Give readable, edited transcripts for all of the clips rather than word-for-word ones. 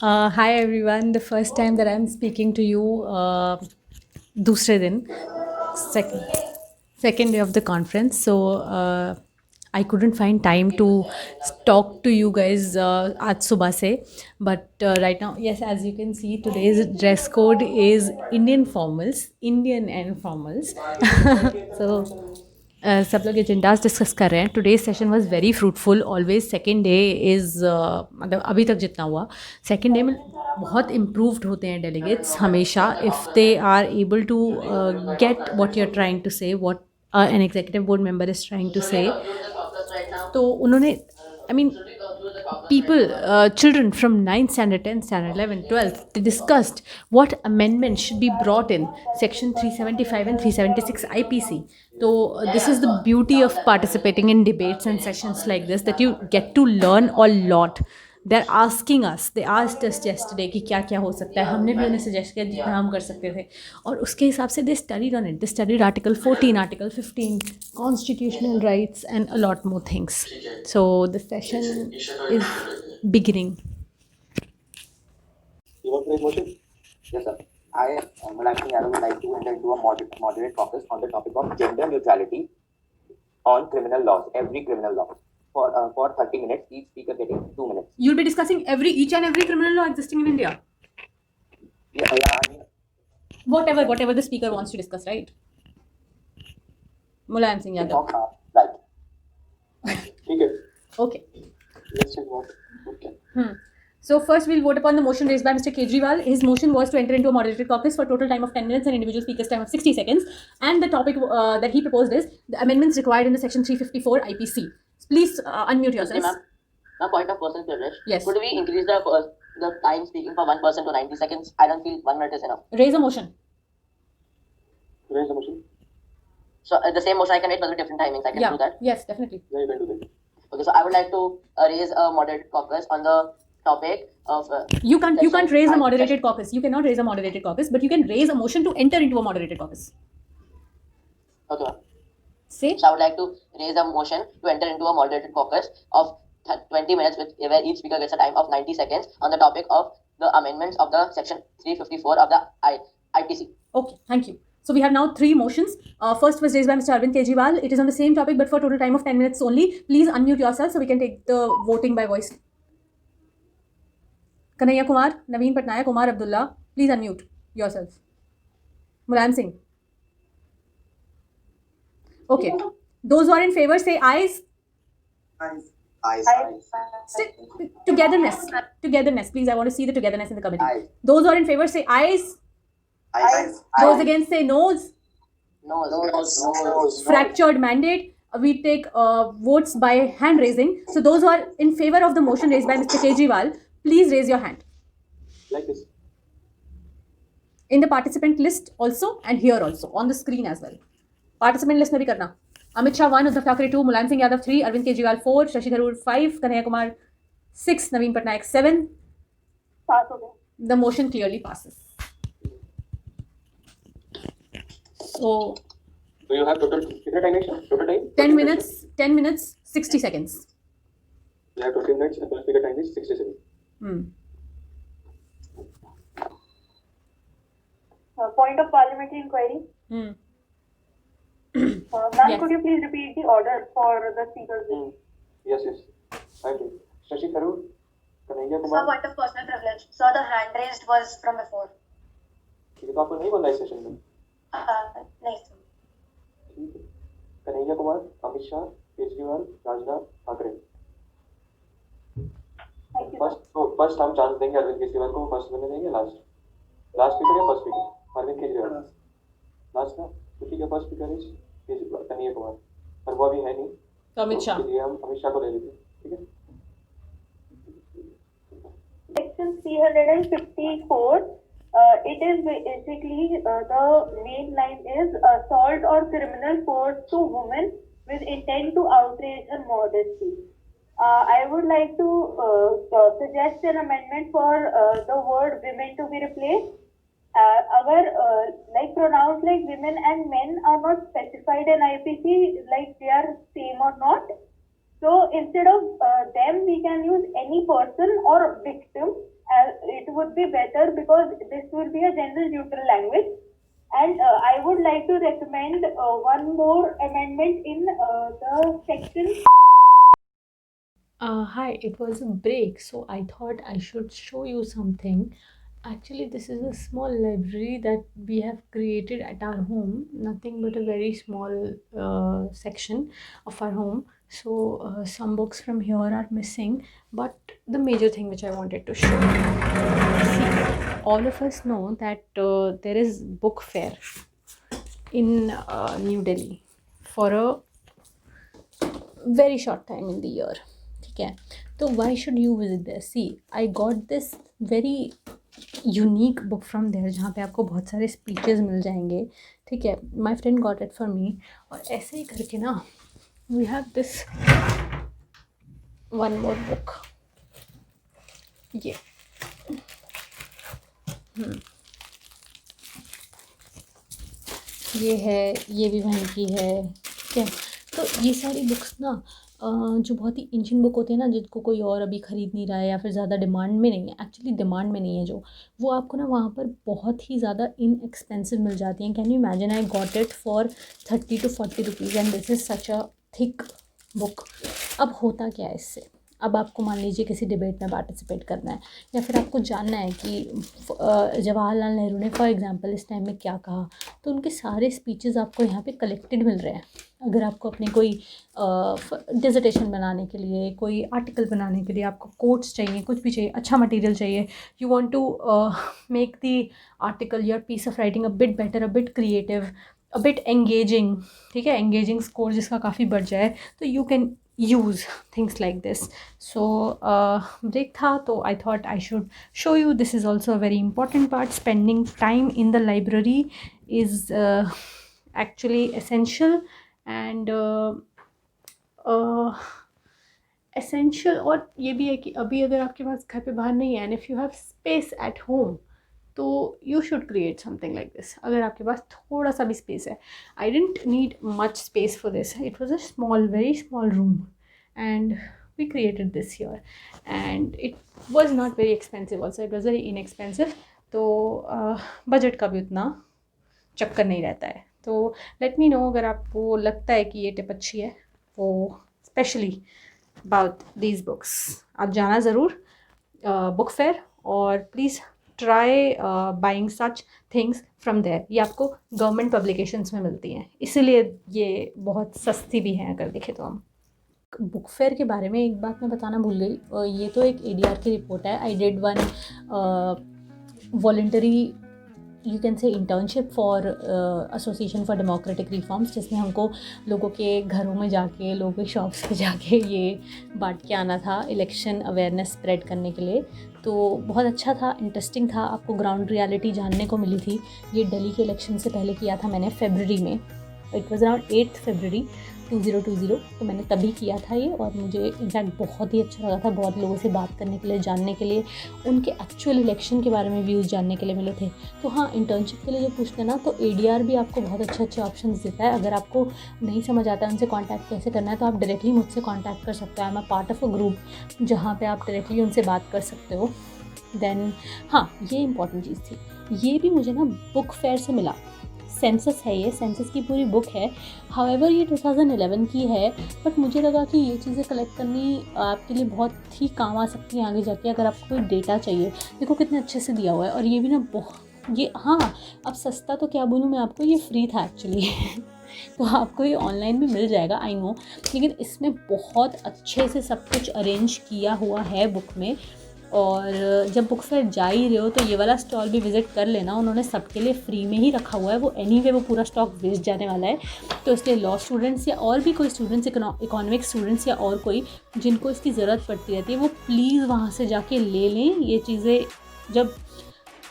Hi everyone. The first time that I'm speaking to you, दूसरे दिन, second day of the conference. So I couldn't find time to talk to you guys आज सुबह से. But right now, yes, as you can see, today's dress code is Indian formals, Indian and formals. So सब लोग agendas discuss कर रहे हैं. Today's session was very fruitful. Always second day is मतलब अभी तक जितना हुआ सेकेंड डे में बहुत इम्प्रूव्ड होते हैं डेलीगेट्स हमेशा if they are able to get what you are trying to say what an executive board member is trying to say. तो उन्होंने I mean, people, children from 9th standard, 10th standard, 11th, 12th, they discussed what amendments should be brought in Section 375 and 376 IPC. So, this is the beauty of participating in debates and sessions like this, that you get to learn a lot. They asked us yesterday कि क्या क्या हो सकता है. हमने भी उन्हें suggest किया जितना हम कर सकते थे और उसके हिसाब से दे studied on it. They studied article 14, article 15, constitutional rights and a lot more things. So the session is beginning. You want to make motion? Yes, sir. I, Mulayam Yadav, would like to enter into a moderate caucus on the topic of gender neutrality on criminal laws, every criminal law. For 30 minutes, each speaker getting 2 minutes. You'll be discussing each and every criminal law existing in India. Yeah, I mean, Whatever the speaker wants to discuss, right? Mulayam Singh Yadav. talk like. Okay. Let's see what. Okay. So first we'll vote upon the motion raised by Mr. Kejriwal. His motion was to enter into a moderated caucus for a total time of 10 minutes and individual speakers time of 60 seconds. And the topic that he proposed is the amendments required in the section 354 IPC. Please unmute yourselves. Okay, ma'am. Now, point of personal privilege. Yes. Could we increase the time speaking for one person to 90 seconds? I don't feel 1 minute is enough. Raise a motion. Raise the motion. So the same motion I can make, but with different timings. I can do that. Yes, definitely. Yeah, you can do that. Okay, so I would like to raise a moderated caucus on the topic of. You can't raise a moderated caucus. You cannot raise a moderated caucus, but you can raise a motion to enter into a moderated caucus. Okay, ma'am. Say. So I would like to raise a motion to enter into a moderated caucus of 20 minutes, where each speaker gets a time of 90 seconds on the topic of the amendments of the section 354 of the IPC. Okay, thank you. So we have now 3 motions. First was raised by Mr. Arvind Kejriwal. It is on the same topic, but for a total time of 10 minutes only. Please unmute yourself so we can take the voting by voice. Kanhaiya Kumar, Naveen Patnaik, Umar Abdullah, please unmute yourself. Mulayam Singh. Okay. Those who are in favor say ayes. Togetherness. Please, I want to see the togetherness in the committee. Ayes. Those who are in favor say ayes. Ayes. Those against say noes. No. Fractured mandate. We take votes by hand raising. So those who are in favor of the motion raised by Mr. Kejriwal, please raise your hand. Like this. In the participant list also and here also on the screen as well. Participant list में भी करना. Amit Shah 1, Uddhav Thackeray 2, Mulayam Singh Yadav 3, Arvind Kejriwal 4, Shashi Tharoor 5, Kanhaiya Kumar 6, Naveen Patnaik 7. The motion clearly passes. So So you have total time? Total time? 10 minutes, 60 seconds. You have 20 minutes and the speaker time is 60 seconds. Point of parliamentary inquiry. Ma'am, Yes. could you please repeat the order for the speakers? Yes. I do. Shashi Tharoor, Kanhaiya Sir, Kumar. point of personal privilege. Sir, the hand raised was from before. ठीक है, तो आपको नहीं बोलना है session में. नहीं sir. ठीक है. Kanhaiya Kumar, Amit Shah, Kejriwal, Rajnath, Thackeray. Thank you. First हम चांस देंगे अरविंद केजरीवाल को. फर्स्ट बनने देंगे. लास्ट स्पीकर या first speaker? Arvind Kejriwal last ना. तो ठीक है, first speaker is Kejriwal, Kanhaiya Kumar. पर वो अभी है नहीं, तो अमित शाह. इसलिए हम अमित शाह को ले लेते हैं. ठीक है. Section 354. It is basically the main line is assault or criminal force to women with intent to outrage her modesty. I would like to suggest an amendment for the word women to be replaced. Like pronouns like women and men are not specified in IPC, like they are same or not. So instead of them, we can use any person or victim it would be better because this would be a general neutral language. And I would like to recommend one more amendment in the section. Hi, it was a break, so I thought I should show you something. Actually, this is a small library that we have created at our home, nothing but a very small section of our home. So, some books from here are missing, but the major thing which I wanted to show you. See, all of us know that there is book fair in New Delhi for a very short time in the year. ठीक है, तो why should you visit there? See, I got this very unique book from there जहाँ पे आपको बहुत सारे speeches मिल जाएंगे. ठीक है, my friend got it for me. और ऐसे ही करके ना we have this one more book. ये ये है, ये भी बहन की है. ठीक है, तो ये सारी बुक्स ना जो बहुत ही एंशिएंट बुक होते हैं ना, जिनको कोई और अभी ख़रीद नहीं रहा है या फिर ज़्यादा डिमांड में नहीं है, एक्चुअली डिमांड में नहीं है जो, वो आपको ना वहाँ पर बहुत ही ज़्यादा इनएक्सपेंसिव मिल जाती हैं. Can you imagine, I got it for 30 to 40 rupees and this is such a thick book. अब होता क्या है इससे, अब आपको मान लीजिए किसी डिबेट में पार्टिसिपेट करना है या फिर आपको जानना है कि जवाहरलाल नेहरू ने फॉर एग्जांपल इस टाइम में क्या कहा, तो उनके सारे स्पीचेस आपको यहाँ पे कलेक्टेड मिल रहे हैं. अगर आपको अपनी कोई डिसर्टेशन बनाने के लिए, कोई आर्टिकल बनाने के लिए आपको कोट्स चाहिए, कुछ भी चाहिए, अच्छा मटेरियल चाहिए, you want to make the article your piece of writing a bit better, a bit creative, a bit engaging. ठीक है, एंगेजिंग स्कोर जिसका काफ़ी बढ़ जाए, तो you can use things like this. So break tha, तो I thought I should show you. This is also a very important part. Spending time in the library is actually essential and essential. और ये भी है कि अभी अगर आपके पास घर पे बाहर नहीं है and if you have space at home, तो you should create something like this. अगर आपके पास थोड़ा सा भी स्पेस है, I didn't need much space for this, it was a small, very small room and we created this here and it was not very expensive also, it was very inexpensive. तो budget का भी उतना चक्कर नहीं रहता है. तो let me know अगर आपको लगता है कि ये टिप अच्छी है, वो स्पेशली अबाउट दीज बुक्स. आप जाना ज़रूर बुक फेयर और please try buying such things from there. ये आपको गवर्नमेंट पब्लिकेशंस में मिलती हैं, इसीलिए ये बहुत सस्ती भी हैं अगर देखें तो. हम बुक फेयर के बारे में एक बात मैं बताना भूल गई. ये तो एक ADR की रिपोर्ट है. I did one voluntary, you can say internship for association for democratic reforms, जिसमें हमको लोगों के घरों में जाके, लोगों के शॉप्स पे जाके ये बांट के आना था इलेक्शन अवेयरनेस स्प्रेड करने के लिए. तो बहुत अच्छा था, इंटरेस्टिंग था, आपको ग्राउंड रियलिटी जानने को मिली थी. ये दिल्ली के इलेक्शन से पहले किया था मैंने फरवरी में. इट वॉज़ अराउंड 8 फरवरी 2020. तो मैंने तभी किया था ये, और मुझे इनफैक्ट बहुत ही अच्छा लगा था. बहुत लोगों से बात करने के लिए, जानने के लिए, उनके एक्चुअल इलेक्शन के बारे में व्यूज़ जानने के लिए मिले थे. तो हाँ, इंटर्नशिप के लिए जो पूछते हैं ना, तो ADR भी आपको बहुत अच्छे अच्छे ऑप्शन देता है. अगर आपको नहीं समझ आता है उनसे कॉन्टैक्ट कैसे करना है, तो आप डायरेक्टली मुझसे कॉन्टैक्ट कर सकते हो. I am a part of a group जहाँ पर आप डायरेक्टली उनसे बात कर सकते हो. देन हाँ, ये इंपॉर्टेंट चीज़ थी, ये भी मुझे ना बुक फेयर से मिला. सेंसस है, ये सेंसस की पूरी बुक है. हाउएवर ये 2011 की है, बट मुझे लगा कि ये चीज़ें कलेक्ट करनी आपके लिए बहुत ही काम आ सकती हैं आगे जाके, अगर आपको कोई डेटा चाहिए. देखो कितने अच्छे से दिया हुआ है, और ये भी ना बहुत, ये हाँ, अब सस्ता तो क्या बोलूँ मैं आपको, ये फ्री था एक्चुअली. तो आपको ये ऑनलाइन भी मिल जाएगा, आई नो, लेकिन इसमें बहुत अच्छे से सब कुछ अरेंज किया हुआ है बुक में. और जब बुक फेयर जा ही रहे हो तो ये वाला स्टॉल भी विज़िट कर लेना, उन्होंने सबके लिए फ्री में ही रखा हुआ है. वो एनीवे वो पूरा स्टॉक वेस्ट जाने वाला है. तो इसलिए लॉ स्टूडेंट्स या और भी कोई स्टूडेंट्स, इकोनॉमिक स्टूडेंट्स या और कोई जिनको इसकी ज़रूरत पड़ती रहती है, वो प्लीज़ वहाँ से जाके ले लें. ये चीज़ें जब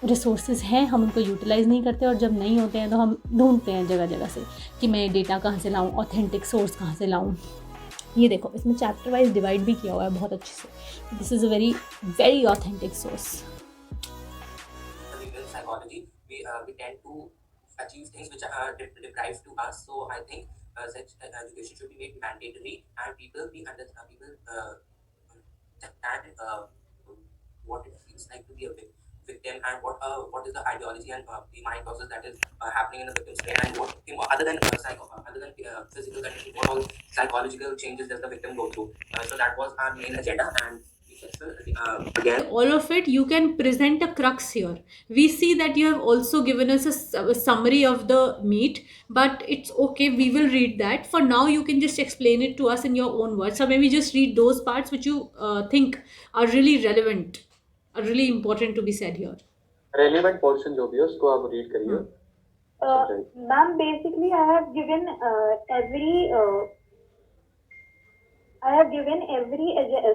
रिसोर्सेज हैं हम उनको यूटिलाइज़ नहीं करते, और जब नहीं होते हैं तो हम ढूंढते हैं जगह जगह से कि मैं डेटा कहाँ से लाऊँ, ऑथेंटिक सोर्स कहाँ से लाऊँ. ये देखो, इसमें चैप्टर वाइज डिवाइड भी किया हुआ है बहुत अच्छे से. This is a very very authentic source. Psychology, we tend to achieve things which are deprived to us. So I think such education should be made mandatory, and people understand what it feels like to be a victim, and what is the ideology and the mind process that is happening in the victim's brain, and what other than physical condition, what all psychological changes does the victim go through. So that was our main agenda, and again, all of it, you can present a crux here. We see that you have also given us a summary of the meat, but it's okay, we will read that. For now, you can just explain it to us in your own words, or maybe just read those parts which you think are really relevant, are really important to be said here. Relevant portion जो भी है उसको आप read करिए. Ma'am, basically, I have given every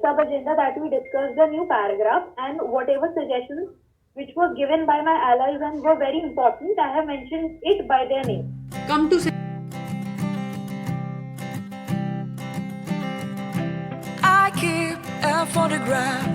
sub agenda that we discussed the new paragraph, and whatever suggestions which were given by my allies and were very important, I have mentioned it by their name. Come to I keep a photograph